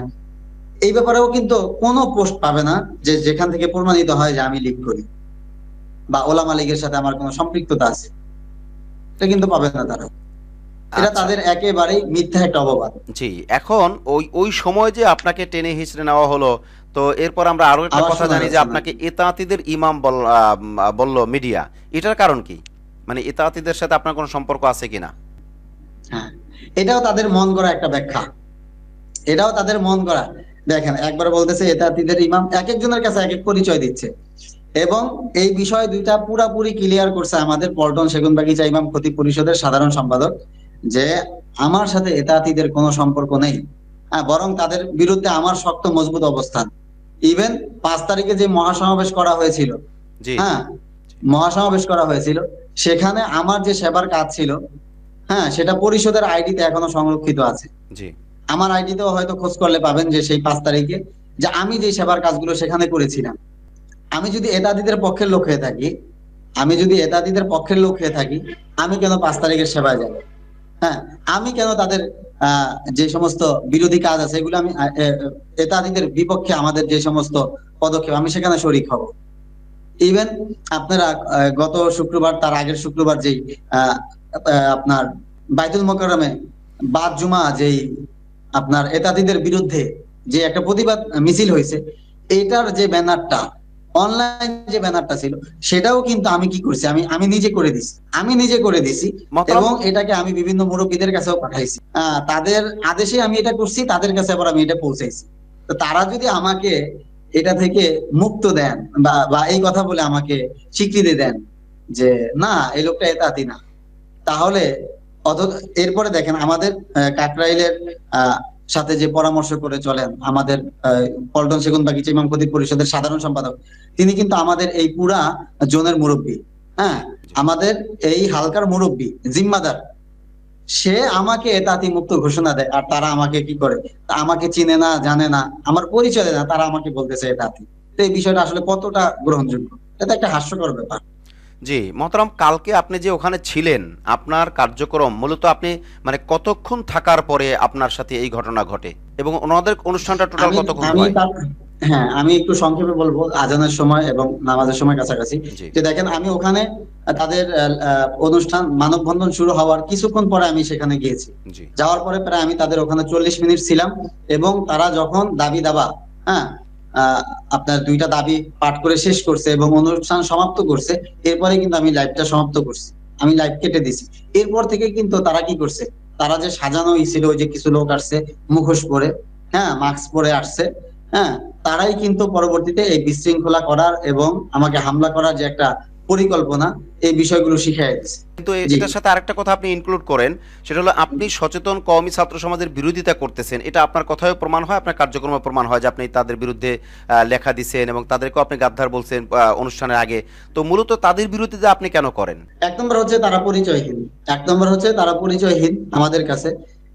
এই ব্যাপারেও কিন্তু কোনো পোস্ট পাবে না যে যেখান থেকে প্রমাণিত হয় যে আমি লীগ করি বা ওলামা লীগের সাথে আমার কোনো সম্পৃক্ততা আছে, এটা কিন্তু পাবে না তারা। এটা আচ্ছা। তাদের একেবারেই মিথ্যা একটা অপবাদ। জি, এখন ওই সময় যে আপনাকে টেনে হিঁচড়ে নেওয়া হলো, তো এরপর আমরা আরো একটা আবার কথা শোনা জানি যে যাচ্ছে না। আপনাকে এতাতিদের ইমাম বলল মিডিয়া, এটার কারণ কি? মানে এতাতিদের সাথে আপনার কোনো সম্পর্ক আছে কিনা? হ্যাঁ, এটাও তাদের মন গড়া একটা ব্যাখ্যা, এটাও তাদের মন গড়া। দেখেন একবার বলতেছে এতাতিদের ইমাম, এক একজনের কাছে এক এক পরিচয় দিচ্ছে। এবং এই বিষয় দুইটা পুরাপুরি ক্লিয়ার করছে আমাদের পল্টন সেগুনবাগিচা ইমাম খতিব পরিষদের সাধারণ সম্পাদক, যে আমার সাথে এতাতিদের কোনো সম্পর্ক নেই। হ্যাঁ, বরং তাদের বিরুদ্ধে আমার শক্ত মজবুত অবস্থান। ইভেন 5 তারিখে যে মহাসমাবেশ করা হয়েছিল, জি, হ্যাঁ মহাসমাবেশ করা হয়েছিল, সেখানে আমার যে সেবার কাজ ছিল, হ্যাঁ সেটা পরিষদের আইডিতে এখনো সংরক্ষিত আছে। জি। আমার আইডিতেও হয়তো খোঁজ করলে পাবেন যে সেই 5 তারিখে যে আমি যে সেবার কাজগুলো সেখানে করেছিলাম। আমি যদি এতাদিদের পক্ষের লোক হয়ে থাকি, আমি কেন 5 তারিখের সেবায় যাব? হ্যাঁ, আমি কেন তাদের যে সমস্ত বিরোধী কাজ আছে এগুলো আমি তাদের বিপক্ষে আমাদের যে সমস্ত পদক্ষেপ আমি সেখানে শরিক হব। ইভেন আপনারা গত শুক্রবার তার আগের শুক্রবার যেই আহ, আপনার বাইতুল মোকাররমে বাদ জুমা যেই আপনার এতাতিদের বিরুদ্ধে যে একটা প্রতিবাদ মিছিল হয়েছে, এটার যে ব্যানারটা অনলাইন যে ব্যানারটা ছিল সেটাও কিন্তু আমি কি করছি, আমি নিজে করে দিছি, আমি নিজে করে দিছি। মহতারাম, এবং এটাকে আমি বিভিন্ন মুরব্বীদের কাছেও পাঠাইছি, তাদের আদেশে আমি এটা করছি, তাদের কাছে আবার আমি এটা পৌঁছাইছি। তো তারা যদি আমাকে এটা থেকে মুক্ত দেন বা এই কথা বলে আমাকে স্বীকৃতি দেন যে না এই লোকটা এতাতি না, তাহলে এরপরে দেখেন আমাদের কাকরাইলের সাথে যে পরামর্শ করে চলেন আমাদের পল্টন সেগুনবাগিচা ইমাম খতিব পরিষদের সাধারণ সম্পাদক, তিনি কিন্তু আমাদের এই পুরা জোনের মুরব্বী। হ্যাঁ, আমাদের এই হালকার মুরব্বী জিম্মাদার, সে আমাকে এতাতি মুক্ত ঘোষণা দেয়, আর তারা আমাকে কি করে, আমাকে চিনে না, জানে না, আমার পরিচয় দেয় না, তারা আমাকে বলতেছে এতাতি। তো এই বিষয়টা আসলে কতটা গ্রহণযোগ্য? এটা একটা হাস্যকর ব্যাপার। জি মহতারাম, কালকে আপনি যে ওখানে ছিলেন, আপনার কার্যক্রম মূলত আপনি মানে কতক্ষণ থাকার পরে আপনার সাথে এই ঘটনা ঘটে এবং ওনাদের অনুষ্ঠানটা টোটাল আমি কতক্ষণ আমি হয়? হ্যাঁ, আমি একটু সংক্ষেপে বলবো আজানের সময় এবং নামাজের সময় কাছাকাছি। জি, যে দেখেন আমি ওখানে তাদের অনুষ্ঠান মানববন্ধন শুরু হওয়ার কিছুক্ষণ পরে আমি সেখানে গিয়েছি। জি, যাওয়ার পরে প্রায় আমি তাদের ওখানে 40 মিনিট ছিলাম। এবং তারা যখন দাবি দাবা, হ্যাঁ, আহ, আপনার দুইটা দাবি পাঠ করে শেষ করছে এবং অনুষ্ঠান সমাপ্ত করছে, এরপরে কিন্তু আমি লাইভটা সমাপ্ত করছি, আমি লাইভ কেটে দিছি। এরপর থেকে কিন্তু তারা কি করছে, তারা যে সাজানো ছিল, ওই যে কিছু লোক আসছে মুখোশ পরে, হ্যাঁ, মাস্ক পরে আসছে, হ্যাঁ, তারাই কিন্তু পরবর্তীতে এই বিশৃঙ্খলা করার এবং আমাকে হামলা করার যে একটা পরিকল্পনা, এই বিষয়গুলো শিখিয়ে দিচ্ছে। কিন্তু জি। এটার সাথে আরেকটা কথা আপনি ইনক্লুড করেন, সেটা হলো আপনি সচেতন কওমি ছাত্র সমাজের বিরোধিতা করতেছেন। এটা আপনার কথায়ও প্রমাণ হয়, আপনার কার্যক্রমে প্রমাণ হয় যে আপনি তাদের বিরুদ্ধে লেখা দিছেন এবং তাদেরকেও আপনি গাদ্দার বলছেন অনুষ্ঠানের আগে। তো মূলত তাদের বিরুদ্ধে আপনি কেন করেন? এক নম্বর হচ্ছে তারা পরিচয়হীন, এক নম্বর হচ্ছে তারা পরিচয়হীন আমাদের কাছে।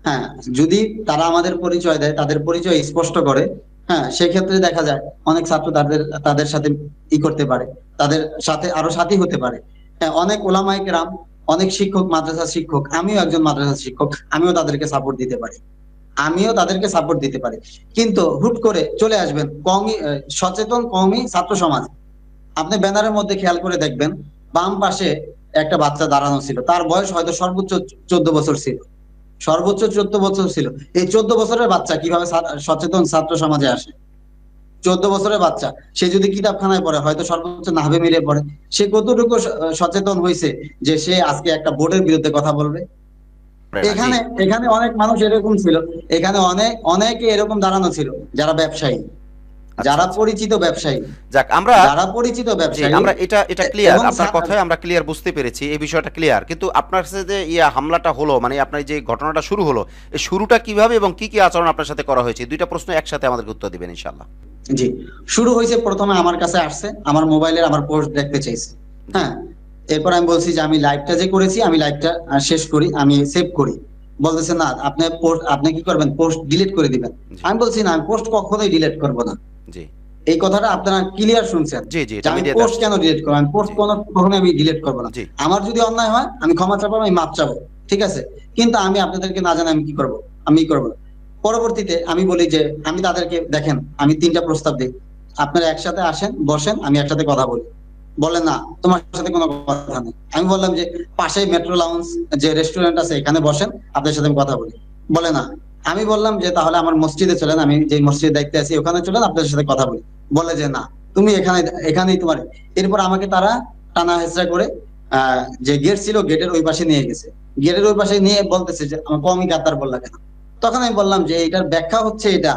হ্যাঁ, যদি তারা আমাদের পরিচয় দেয়, তাদের পরিচয় স্পষ্ট করে, হ্যাঁ, সেক্ষেত্রে দেখা যায় অনেক ছাত্র তাদের তাদের সাথে করতে পারে, তাদের সাথে আরো সাথী হতে পারে। হ্যাঁ, অনেক ওলামায়ে কেরাম, অনেক শিক্ষক, মাদ্রাসা শিক্ষক, আমিও একজন মাদ্রাসা শিক্ষক, আমিও তাদেরকে সাপোর্ট দিতে পারি, আমিও তাদেরকে সাপোর্ট দিতে পারি। কিন্তু হুট করে চলে আসবেন কওমি সচেতন কওমি ছাত্র সমাজ, আপনি ব্যানারের মধ্যে খেয়াল করে দেখবেন বাম পাশে একটা বাচ্চা দাঁড়ানো ছিল, তার বয়স হয়তো সর্বোচ্চ 14 বছর ছিল, সর্বোচ্চ 14 বছর ছিল। এই 14 বছরের বাচ্চা কিভাবে সচেতন ছাত্র সমাজে আসে? 14 বছরের বাচ্চা, সে যদি কিতাবখানায় পড়ে হয়তো সর্বোচ্চ নাহবে মিলে পড়ে, সে কতটুকু সচেতন হয়েছে যে সে আজকে একটা বোর্ডের বিরুদ্ধে কথা বলবে? জি, এখানে এখানে অনেক মানুষ এরকম ছিল, এখানে অনেকে এরকম দাঁড়ানো ছিল যারা ব্যবসায়ী, আচ্ছা, যারা আচ্ছা। পরিচিত ব্যবসায়ী, যাক, আমরা যারা পরিচিত জি, ব্যবসায়ী আমরা এটা ক্লিয়ার, এবং আপনার কথায় আমরা ক্লিয়ার বুঝতে পেরেছি, এই বিষয়টা ক্লিয়ার। কিন্তু আপনার সাথে যে হামলাটা হলো, মানে আপনার যে ঘটনাটা শুরু হলো, এই শুরুটা কিভাবে এবং কি কি আচরণ আপনার সাথে করা হয়েছে, দুইটা প্রশ্ন একসাথে আমাদেরকে উত্তর দিবেন ইনশাআল্লাহ। জি, শুরু হয়েছে প্রথমে আমার কাছে আসছে, আমার মোবাইলের আমার পোস্ট দেখতে চাইছে। জি, হ্যাঁ, এরপর আমি বলছি যে আমি লাইভটা যে করেছি আমি লাইভটা শেষ করি, আমি সেভ করি। বলতেছে না আপনি পোস্ট, আপনি কি করবেন, পোস্ট ডিলিট করে দিবেন। জি, আমি বলছি না, আমি পোস্ট কখনোই ডিলিট করব না। জি, এই কথাটা আপনারা ক্লিয়ার শুনছেন জি, জি, যে এটা আমি মিডিয়াতে পোস্ট আসছে। কেন ডিলিট করবো, আমি পোস্ট জি, কখনোই আমি ডিলিট করবো না। জি, আমার যদি অন্যায় হয় আমি ক্ষমা চাবো, আমি মাপ চাবো, ঠিক আছে, কিন্তু আমি আপনাদেরকে না জানি আমি কি করব, আমি করবো না। পরবর্তীতে আমি বলি যে আমি তাদেরকে দেখেন, আমি 3টা প্রস্তাব দিই, আপনারা একসাথে আসেন, বসেন, আমি একসাথে কথা বলি। বলে না, তোমার সাথে কোনো কথা নেই। আমি বললাম যে পাশে মেট্রো লাউঞ্জ যে রেস্টুরেন্ট আছে এখানে বসেন, আপনার সাথে আমি কথা বলি। বলে না। আমি বললাম যে তাহলে আমার মসজিদে চলেন, আমি যে মসজিদে দায়িত্বে আছি ওখানে চলেন, আপনাদের সাথে কথা বলি। বলে যে না, তুমি এখানেই তোমার। এরপর আমাকে তারা টানা হেঁচড়া করে যে গেট ছিল গেটের ওই পাশে নিয়ে গেছে। গেটের ওই পাশে নিয়ে বলতেছে যে আমার কওমি গাদ্দার বললা কেন? তখন আমি বললাম যে এটার ব্যাখ্যা হচ্ছে এটা,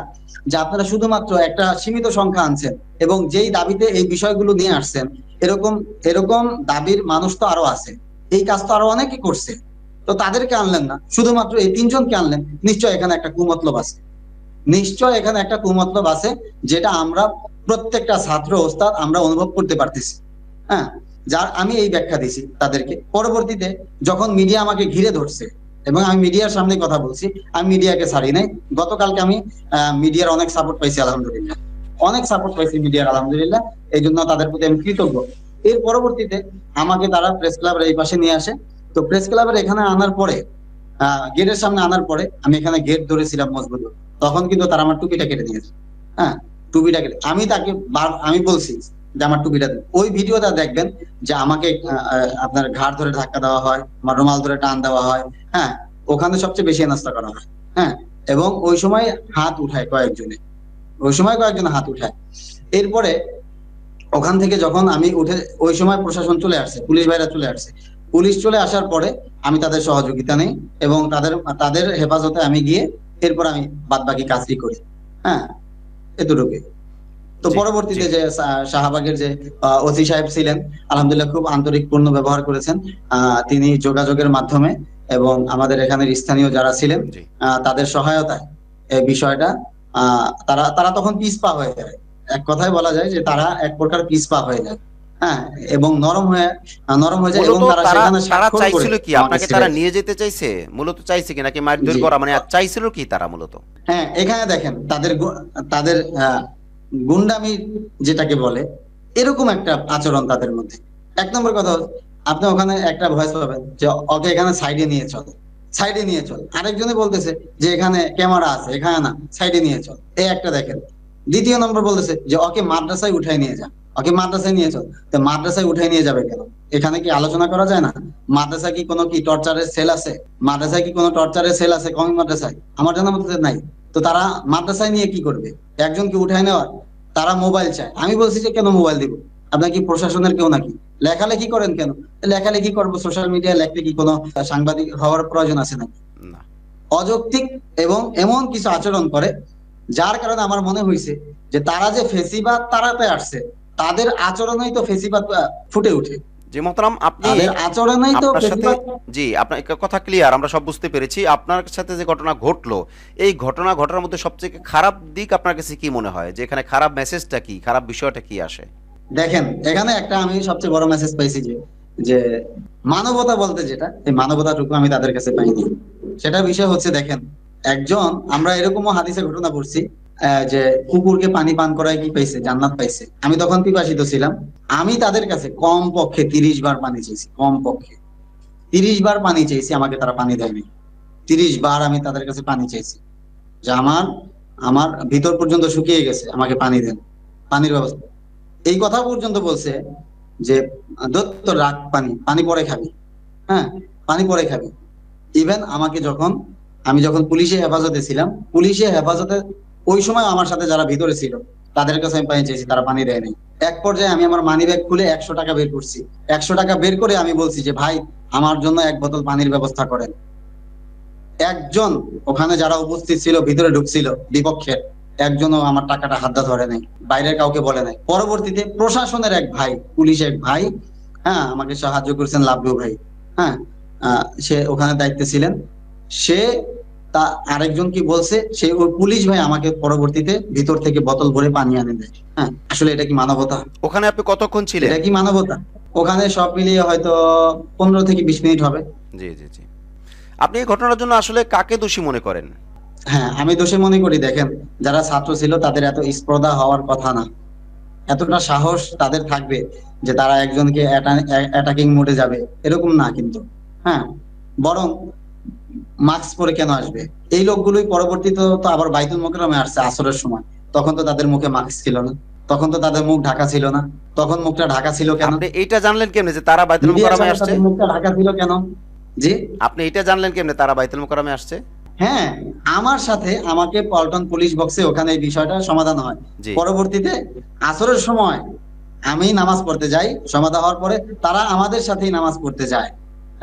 যে আপনারা শুধুমাত্র একটা সীমিত সংখ্যা আনছেন এবং যেই দাবিতে এই বিষয়গুলো নিয়ে আসছেন, এরকম এরকম দাবির মানুষ তো আরো আছে, এই কাজ তো আরো অনেকে করছে, তো তাদেরকে আনলেন না, শুধুমাত্র এই 3জনকে আনলেন। নিশ্চয় এখানে একটা কুমতলব আছে, নিশ্চয় এখানে একটা কুমতলব আছে, যেটা আমরা প্রত্যেকটা ছাত্র ওস্তাদ আমরা অনুভব করতে পারতেছি। হ্যাঁ, যার আমি এই ব্যাখ্যা দিছি তাদেরকে। পরবর্তীতে যখন মিডিয়া আমাকে ঘিরে ধরছে এবং আমি মিডিয়ার সামনে কথা বলছি, আমি মিডিয়াকে ছাড়ি নাই। গতকালকে আমি মিডিয়ার অনেক সাপোর্ট পাইছি আলহামদুলিল্লাহ, অনেক সাপোর্ট পাইছি মিডিয়ার আলহামদুলিল্লাহ, এই জন্য তাদের প্রতি আমি কৃতজ্ঞ। এর পরবর্তীতে আমাকে তারা প্রেস ক্লাবের এই পাশে নিয়ে আসে। তো প্রেস ক্লাবের এখানে আনার পরে গেটের সামনে আনার পরে আমি এখানে গেট ধরেছিলাম মজবুত, তখন কিন্তু তারা আমার টুপিটা কেটে নিয়েছে। হ্যাঁ, টুপিটা কেটে আমি তাকে আমি বলছি যে আমার টুপিটা দেন। ওই ভিডিওটা দেখবেন যে আমাকে আপনার ঘাড় ধরে ধাক্কা দেওয়া হয়, আমার রুমাল ধরে টান দেওয়া হয়। হ্যাঁ, ওখানে সবচেয়ে বেশি হেনস্থা করা হয়। হ্যাঁ, এবং ওই সময় হাত উঠায় কয়েকজনে, ওই সময় কয়েকজন হাত উঠায়। এরপরে ওখান থেকে যখন আমি উঠে, ওই সময় প্রশাসন চলে আসছে, পুলিশ ভাইরা চলে আসছে। পুলিশ চলে আসার পরে আমি তাদের সহযোগিতা নেই এবং তাদের তাদের হেফাজতে আমি গিয়ে এরপর আমি বাদ বাকি কাজটি করি। হ্যাঁ, এতটুকুই। তো জি, পরবর্তীতে জি, যে শাহবাগের যে ওসি সাহেব ছিলেন, আলহামদুলিল্লাহ খুব আন্তরিক পূর্ণ ব্যবহার করেছেন। তিনি যোগাযোগের মাধ্যমে এবং আমাদের এখানের স্থানীয় যারা ছিলেন জি। তাদের সহায়তায় এই বিষয়টা তারা তারা তখন পিছপা হয়ে যায়। এক কথায় বলা যায় যে তারা এক প্রকার পিছপা হয়ে যায়। হ্যাঁ, এবং নরম হয়ে যায় এবং মূলত তারা তারা সেখানে তারা স্বাক্ষর করে চাইছিল কি আমাকে আপনাকে ছেড়ে তারা দেয়। নিয়ে যেতে চাইছে, মূলত চাইছে কি নাকি মারধর জি। করা, মানে চাইছিল কি তারা মূলত? হ্যাঁ, এখানে দেখেন তাদের তাদের গুন্ডামি যেটাকে বলে, এরকম একটা আচরণ তাদের মধ্যে। এক নম্বর কথা হচ্ছে, আপনি ওখানে একটা ভয়েস পাবেন যে ওকে এখানে সাইডে নিয়ে চল, সাইডে নিয়ে চল। আরেকজনে বলতেছে যে এখানে ক্যামেরা আছে, এখানে না, সাইডে নিয়ে চল। এই একটা দেখেন। দ্বিতীয় নম্বর বলতেছে যে ওকে মাদ্রাসায় উঠাই নিয়ে যা, ওকে মাদ্রাসায় নিয়ে চল। তো মাদ্রাসায় উঠাই নিয়ে যাবে কেন? এখানে কি আলোচনা করা যায় না? মাদ্রাসায় কি কোনো কি টর্চারের সেল আছে? মাদ্রাসায় কি কোনো টর্চারের সেল আছে কমি মাদ্রাসায়? আমার জানা মতে নাই। তো তারা মাদ্রাসায় নিয়ে কি করবে? একজনকে উঠায় নেওয়ার, তারা মোবাইল চায়। আমি বলছি যে কেন মোবাইল দিব? আপনার কি প্রশাসনের কেউ নাকি? লেখালেখি করেন কেন? লেখালেখি করবো, সোশ্যাল মিডিয়ায় লেখলে কি কোনো সাংবাদিক হওয়ার প্রয়োজন আছে নাকি? না। অযৌক্তিক এবং এমন কিছু আচরণ করে, যার কারণে আমার মনে হয়েছে যে তারা যে ফেসিবাদ তাড়াতে আসছে, তাদের আচরণেই তো ফেসিবাদ ফুটে উঠে। জি মোহতারাম, আপনি তাদের আচরণেই তো আপনার সাথে, ফেসিবাদ। জি আপনার কথা ক্লিয়ার, আমরা সব বুঝতে পেরেছি। আপনার সাথে যে ঘটনা ঘটলো, এই ঘটনা ঘটার মধ্যে সবচেয়ে খারাপ দিক আপনার কাছে কি মনে হয়, যে এখানে খারাপ মেসেজটা কি, খারাপ বিষয়টা কি আসে? দেখেন, এখানে একটা আমি সবচেয়ে বড় মেসেজ পাইছি যে যে মানবতা বলতে যেটা, এই মানবতাটুকু আমি তাদের কাছে পাইনি। সেটা বিষয় হচ্ছে, দেখেন, একজন, আমরা এরকমও হাদিসে ঘটনা পড়ছি যে কুকুরকে পানি পান করায় কি পাইছে? জান্নাত পাইছে। আমি তখন পিপাসিত ছিলাম। আমি তাদের কাছে কম পক্ষে 30 বার পানি চেয়েছি, কম পক্ষে 30 বার পানি চেয়েছি, আমাকে তারা পানি দেয়নি। 30 বার আমি তাদের কাছে পানি চেয়েছি যে আমার আমার ভিতর পর্যন্ত শুকিয়ে গেছে, আমাকে পানি দেন, পানির ব্যবস্থা। এই কথা পর্যন্ত বলছে যে দত্ত রাখ, পানি, পানি পরে খাবি। হ্যাঁ, পানি পরে খাবি। ইভেন আমাকে যখন, আমি যখন পুলিশের হেফাজতে ছিলাম, পুলিশের হেফাজতে ওই সময় আমার সাথে যারা ভিতরে ছিল তাদের কাছে আমি পানি চেয়েছি, তারা পানি দেয়নি। এক পর্যায়ে আমি আমার মানি ব্যাগ খুলে 100 টাকা বের করছি। 100 টাকা বের করে আমি বলছি যে ভাই, আমার জন্য এক বোতল পানির ব্যবস্থা করেন। একজন, ওখানে যারা উপস্থিত ছিল, ভিতরে ঢুকছিল বিপক্ষের, একজনও আমার টাকাটা হাতটা ধরে নাই, বাইরের কাউকে বলে নাই। পরবর্তীতে প্রশাসনের এক ভাই, পুলিশ এক ভাই, হ্যাঁ, আমাকে সাহায্য করেছেন, লাভলু ভাই। হ্যাঁ, সে ওখানে দায়িত্বে ছিলেন। সে তা আরেকজন কি বলছে, সে ওই পুলিশ ভাই আমাকে পরবর্তীতে ভিতর থেকে বোতল ভরে পানি আনে দেয়। হ্যাঁ, আসলে এটা কি মানবতা? ওখানে আপনি কতক্ষণ ছিলেন? এটা কি মানবতা? ওখানে সব মিলিয়ে হয়তো 15 থেকে 20 মিনিট হবে। জি, জি, জি। আপনি এই ঘটনার জন্য আসলে কাকে দোষী মনে করেন? হ্যাঁ, আমি দোষী মনে করি, দেখেন, যারা ছাত্র ছিল তাদের এত স্পর্ধা হওয়ার কথা না, এতটা সাহস তাদের থাকবে যে তারা একজনকে অ্যাটাকিং মোডে যাবে, এরকম না কিন্তু। হ্যাঁ, বরং মাস্ক পরে কেন আসবে? এই লোকগুলোই পরবর্তীতে তো আবার বাইতুল মোকাররমে আসছে আসরের সময়। তখন তো তাদের মুখে মাস্ক ছিল না, তখন তো তাদের মুখ ঢাকা ছিল না। তখন মুখটা ঢাকা ছিল কেন? আপনি এইটা জানলেন কেমনে যে তারা বাইতুল মিডিয়ার মোকাররমে সামনে আসছে? তাদের মুখটা ঢাকা ছিল কেন? জি। আপনি এটা জানলেন কেমনে তারা বাইতুল মোকাররমে আসছে? হ্যাঁ, আমার সাথে আমাকে পল্টন পুলিশ বক্সে ওখানে এই বিষয়টা সমাধান হয়। জি। পরবর্তীতে আসরের সময় আমি নামাজ পড়তে যাই, সমাধা হওয়ার পরে তারা আমাদের সাথেই নামাজ পড়তে যায়।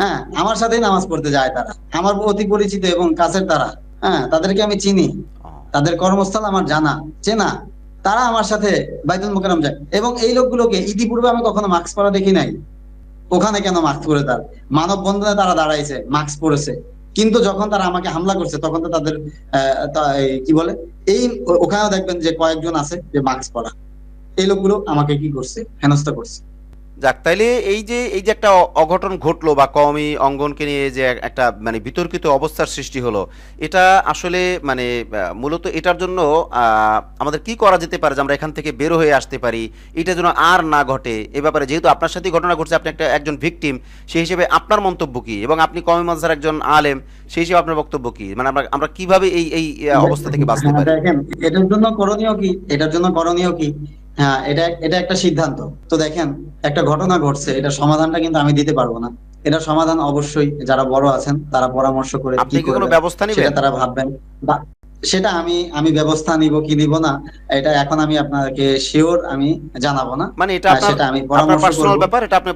হ্যাঁ, আমার সাথেই নামাজ পড়তে যায় তারা, আমার অতি পরিচিত এবং কাছের তারা। হ্যাঁ, তাদেরকে আমি চিনি, ও, তাদের কর্মস্থল আমার জানা চেনা। তারা আমার সাথে বাইতুল মোকাররম যায় এবং এই লোকগুলোকে ইতিপূর্বে আমি কখনো মাস্ক পরা দেখি নাই। ওখানে কেন মাস্ক পরে? তার মানববন্ধনে তারা দাঁড়াইছে, মাস্ক পরেছে, কিন্তু যখন তারা আমাকে হামলা করছে তখন তো তাদের কি বলে, এই ওখানেও দেখবেন যে কয়েকজন আছে যে মাস্ক পরা। এই লোকগুলো আমাকে কি করছে? হেনস্থা করছে। যাক, তাইলে এই যে একটা অঘটন ঘটলো বা কওমি অঙ্গনকে নিয়ে যে একটা মানে বিতর্কিত অবস্থার সৃষ্টি হলো, এটা আসলে মানে মূলত এটার জন্য আমাদের কি করা যেতে পারে যে আমরা এখান থেকে বের হয়ে আসতে পারি, এটা যেন আর না ঘটে। এ ব্যাপারে যেহেতু আপনার সাথে ঘটনা ঘটছে, আপনি একজন ভিকটিম, সেই হিসেবে আপনার মন্তব্য কি, এবং আপনি কওমি মাদ্রাসার একজন আলেম, সেই হিসেবে আপনার বক্তব্য কি, মানে আমরা কিভাবে এই অবস্থা থেকে বাঁচতে হ্যাঁ পারি? দেখেন, এটার জন্য করণীয় কি? হ্যাঁ, এটা একটা সিদ্ধান্ত। তো দেখেন, একটা ঘটনা ঘটছে, এটা সমাধানটা কিন্তু আমি দিতে পারবো না। এটা সমাধান অবশ্যই যারা বড় আছেন তারা পরামর্শ করে আপনি কি কি কোনো করবেন ব্যবস্থা সেটা নেবেন? তারা ভাববেন। বা সেটা আমি ব্যবস্থা নিব কি নিব না, এটা এখন আমি আপনাকে শিওর আমি জানাবো না। মানে এটা আপনার সেটা আমি আপনার পরামর্শ করব। পার্সোনাল ব্যাপার, এটা আপনি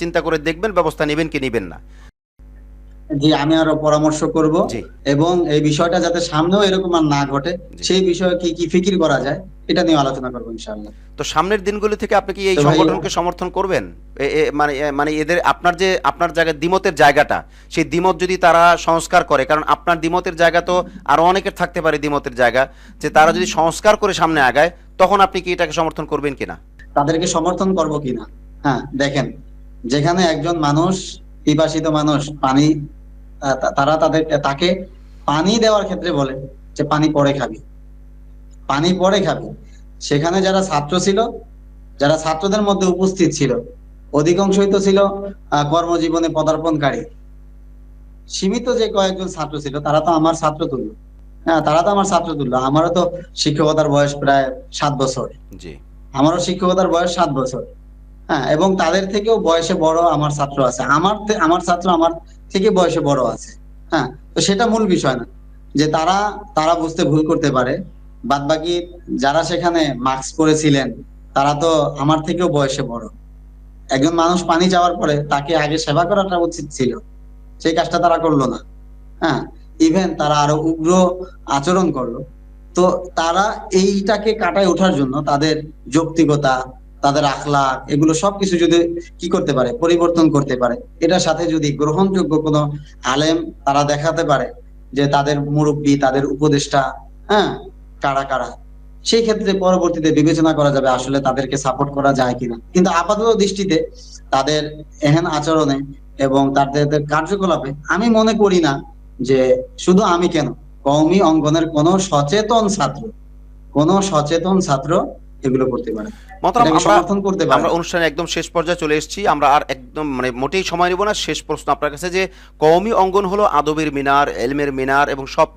চিন্তা করে দেখবেন ব্যবস্থা নেবেন কি নেবেন না। জি, আমি আরো পরামর্শ করব, জি, এবং এই বিষয়টা যাতে সামনেও এরকম আর না ঘটে জি। সেই বিষয়ে কি কি ফিকির করা যায় এটা নিয়ে আলোচনা করবো ইনশাআল্লাহ। তো সামনের দিনগুলো থেকে আপনি কি এই তো ভাই, সংগঠনকে সমর্থন করবেন? মানে এদের আপনার জায়গায় দ্বিমতের জায়গাটা, সেই দ্বিমত যদি তারা সংস্কার করে, কারণ আপনার দ্বিমতের জায়গা তো আরো অনেকের থাকতে পারে দ্বিমতের জায়গা, যে তারা যদি সংস্কার করে সামনে আগায়, তখন আপনি কি এটাকে সমর্থন করবেন কিনা? তাদেরকে সমর্থন করব কিনা? হ্যাঁ দেখেন, যেখানে একজন মানুষ, পিপাসিত মানুষ পানি, তাকে পানি দেওয়ার ক্ষেত্রে বলে যে পানি পরে খাবি, পানি পরে খাবি, সেখানে যারা ছাত্র ছিল, যারা ছাত্রদের মধ্যে উপস্থিত ছিল, অধিকাংশই তো ছিল কর্মজীবনে পদার্পণকারী। সীমিত যে কয়েকজন ছাত্র ছিল তারা তো আমার ছাত্র তুল্য। হ্যাঁ, তারা তো আমার ছাত্র তুল্য। আমারও তো শিক্ষকতার বয়স প্রায় 7 বছর। জি, আমারও শিক্ষকতার বয়স 7 বছর। হ্যাঁ, এবং তাদের থেকেও বয়সে বড় আমার ছাত্র আছে, আমার ছাত্র আমার থেকে বয়সে বড় আছে। হ্যাঁ, তো সেটা মূল বিষয় না, যে তারা তারা বুঝতে ভুল করতে পারে। বাদ বাকি যারা সেখানে মাস্ক পরেছিলেন তারা তো আমার থেকেও বয়সে বড়। একজন মানুষ পানি চাওয়ার পরে তাকে আগে সেবা করাটা উচিত ছিল, সেই কাজটা তারা করলো না। হ্যাঁ, ইভেন তারা আরো উগ্র আচরণ করলো। তো তারা এইটাকে কাটায় ওঠার জন্য তাদের যৌক্তিকতা, তাদের আখলাক, এগুলো সবকিছু যদি কি করতে পারে, পরিবর্তন করতে পারে, এটার সাথে যদি গ্রহণযোগ্য কোনো আলেম তারা দেখাতে পারে যে তাদের মুরব্বী, তাদের উপদেষ্টা, হ্যাঁ, কারা কারা, সেই ক্ষেত্রে পরবর্তীতে বিবেচনা করা যাবে আসলে তাদেরকে সাপোর্ট করা যায় কিনা। কিন্তু আপাতত দৃষ্টিতে তাদের এহেন আচরণে এবং তাদের কার্যকলাপে আমি মনে করি না যে, শুধু আমি কেন, কওমি অঙ্গনের কোন সচেতন ছাত্র এগুলো করতে পারে, মহতারাম, এটাকে আমরা সমর্থন করতে পারে আমরা না। অনুষ্ঠানের একদম শেষ পর্যায়ে চলে এসেছি। আমরা আর একদম মানে মোটেই সময় নেব না। শেষ প্রশ্ন আপনার কাছে, যে কওমি অঙ্গন হলো আদবের মিনার, এলমের মিনার, এবং সব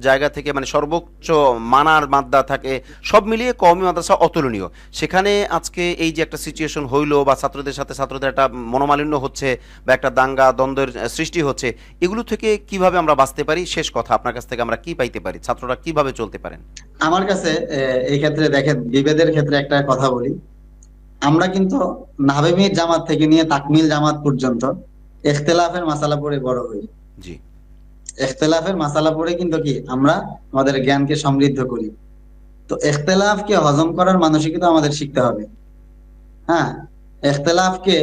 জায়গা থেকে মানে সর্বোচ্চ মানার মাদ্দা থাকে, সব মিলিয়ে কওমি মাদ্রাসা অতুলনীয়। সেখানে আজকে এই যে একটা সিচুয়েশন হইলো, বা ছাত্রদের সাথে ছাত্রদের একটা মনোমালিন্য হচ্ছে, বা একটা দাঙ্গা দ্বন্দ্বের সৃষ্টি হচ্ছে, এগুলো থেকে কিভাবে আমরা বাঁচতে পারি? শেষ কথা, আপনার কাছ থেকে আমরা কি পাইতে পারি, ছাত্ররা কিভাবে চলতে পারেন? আমার কাছে এই ক্ষেত্রে দেখেন, বিভেদের ক্ষেত্রে একটা কথা বলি। আমরা কিন্তু নাবেমির জামাত থেকে নিয়ে তাকমিল জামাত পর্যন্ত ইখতিলাফের মাসালা পড়ে বড় হই। জি, ইখতিলাফের মাসালা পড়ে কিন্তু কি আমরা আমাদের জ্ঞানকে সমৃদ্ধ করি। তো ইখতিলাফকে হজম করার মানসিকতা আমাদের শিখতে হবে। হ্যাঁ, ইখতিলাফকে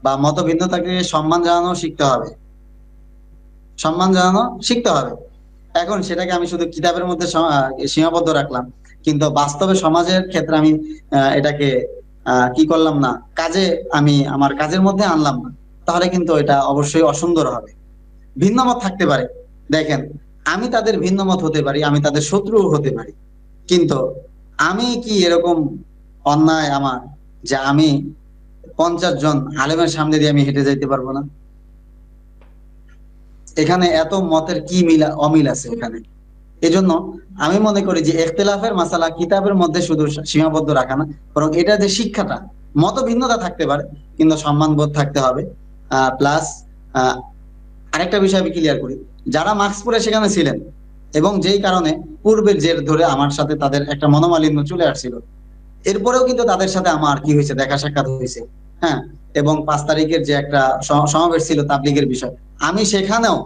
বা মতভিন্নতাকে সম্মান জানানো শিখতে হবে, সম্মান জানানো শিখতে হবে। এখন সেটাকে আমি শুধু কিতাবের মধ্যে সীমাবদ্ধ রাখলাম, কিন্তু বাস্তবে সমাজের ক্ষেত্রে আমি এটাকে কি করলাম না, কাজে আমি আমার কাজের মধ্যে আনলাম না, তাহলে কিন্তু এটা অবশ্যই অসুন্দর হবে। ভিন্ন মত থাকতে পারে, দেখেন, আমি তাদের ভিন্ন মত হতে পারি, আমি তাদের শত্রু হতে পারি, কিন্তু আমি কি এরকম অন্যায় আমার যে আমি 50 জন আলেমের সামনে দিয়ে আমি হেঁটে যাইতে পারবো না? এখানে জি, এত মতের কি অমিল আছে এখানে। এজন্য আমি মনে করি যে ইখতিলাফের মাসালা কিতাবের মধ্যে শুধু সীমাবদ্ধ রাখা না, বরং এটা যে শিক্ষাটা, মত ভিন্নতা থাকতে পারে কিন্তু সম্মানবোধ থাকতে হবে। প্লাস আরেকটা বিষয় আমি ক্লিয়ার করি, যারা মাস্ক পরে সেখানে ছিলেন এবং যেই কারণে পূর্বের জের ধরে আমার সাথে তাদের একটা মনোমালিন্য চলে আসছিল, এরপরেও কিন্তু তাদের সাথে আমার কি হয়েছে, দেখা সাক্ষাৎ হয়েছে। হ্যাঁ, এবং 5 তারিখের যে একটা সমাবেশ ছিল তাবলিগের বিষয়, আমি সেখানেও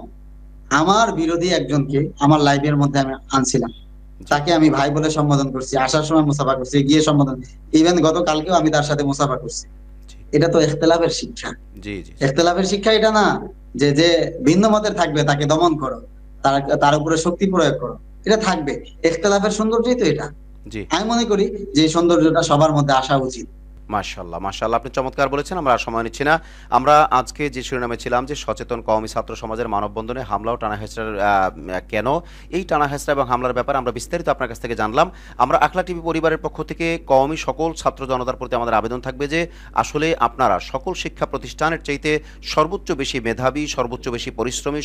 আমার বিরোধী একজনকে আমার লাইফের মধ্যে আমি আনছিলাম, জি, তাকে আমি ভাই বলে সম্বোধন করছি, আসার সময় মুসাফা করছি, গিয়ে সম্বোধন, ইভেন গতকালকেও আমি তার সাথে মুসাফা করছি। জি, এটা তো ইখতিলাফের শিক্ষা। জি, জি, ইখতিলাফের শিক্ষা এটা না যে যে ভিন্ন মতের থাকবে তাকে দমন করো, তার তার উপরে শক্তি প্রয়োগ করো, এটা থাকবে। ইখতিলাফের সৌন্দর্যই তো এটা। জি। আমি মনে করি যে এই সৌন্দর্যটা সবার মধ্যে আসা উচিত। মাশাআল্লাহ, মাশাআল্লাহ, আপনি চমৎকার বলেছেন। আমরা আর সময় নিচ্ছি না। আমরা আজকে যে শিরোনামে ছিলাম যে সচেতন কওমি ছাত্র সমাজের মানববন্ধনে হামলা ও টানাহেঁচড়ার কেন? এই টানাহেঁচড়া এবং হামলার ব্যাপারে আমরা বিস্তারিত আপনার কাছ থেকে জানলাম। আমরা আখলা টিভি পরিবারের পক্ষ থেকে কওমি সকল ছাত্র জনতার প্রতি আমাদের আবেদন থাকবে যে আসলে আপনারা সকল শিক্ষা প্রতিষ্ঠানের চাইতে সর্বোচ্চ বেশি মেধাবী, সর্বোচ্চ বেশি পরিশ্রমী,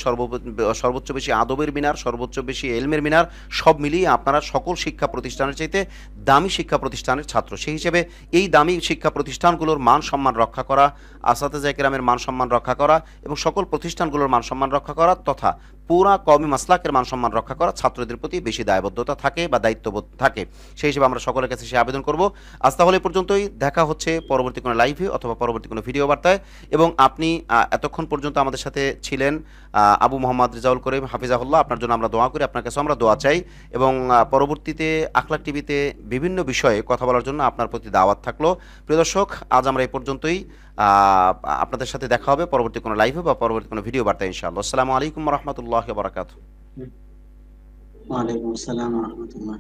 সর্বোচ্চ বেশি আদবের মিনার, সর্বোচ্চ বেশি এলমের মিনার, সব মিলিয়ে আপনারা সকল শিক্ষা প্রতিষ্ঠানের চাইতে দামি শিক্ষা প্রতিষ্ঠানের ছাত্র। সেই হিসেবে এই দামি শিক্ষা প্রতিষ্ঠানগুলোর মান সম্মান রক্ষা করা, আসাতেজা কেরামের মান সম্মান রক্ষা করা এবং সকল প্রতিষ্ঠানগুলোর মান সম্মান রক্ষা করা তথা পুরা কওমি মাসলাকের মান সম্মান রক্ষা করা ছাত্রদের প্রতি বেশি দায়বদ্ধতা থাকে বা দায়িত্ববোধ থাকে। সেই হিসেবে আমরা সকলের কাছে সে আবেদন করব। আজ তাহলে এ পর্যন্তই। দেখা হচ্ছে পরবর্তী কোনো লাইভে অথবা পরবর্তী কোনো ভিডিও বার্তায়। এবং আপনি এতক্ষণ পর্যন্ত আমাদের সাথে ছিলেন আবু মোহাম্মদ রেজাউল করিম হাফিজাহুল্লাহ। আপনার জন্য আমরা দোয়া করি, আপনার কাছে আমরা দোয়া চাই এবং পরবর্তীতে আখলাক টিভিতে বিভিন্ন বিষয়ে কথা বলার জন্য আপনার প্রতি দাওয়াত থাকলো। প্রিয় দর্শক, আজ আমরা এই পর্যন্তই। আপনাদের সাথে দেখা হবে পরবর্তী কোনো লাইভে বা পরবর্তী কোনো ভিডিও বার্তায় ইনশাআল্লাহ। আসসালামু আলাইকুম ওয়া রাহমাতুল্লাহি ওয়া বারাকাতুহু। ওয়ালাইকুম আসসালাম ওয়া রাহমাতুল্লাহ।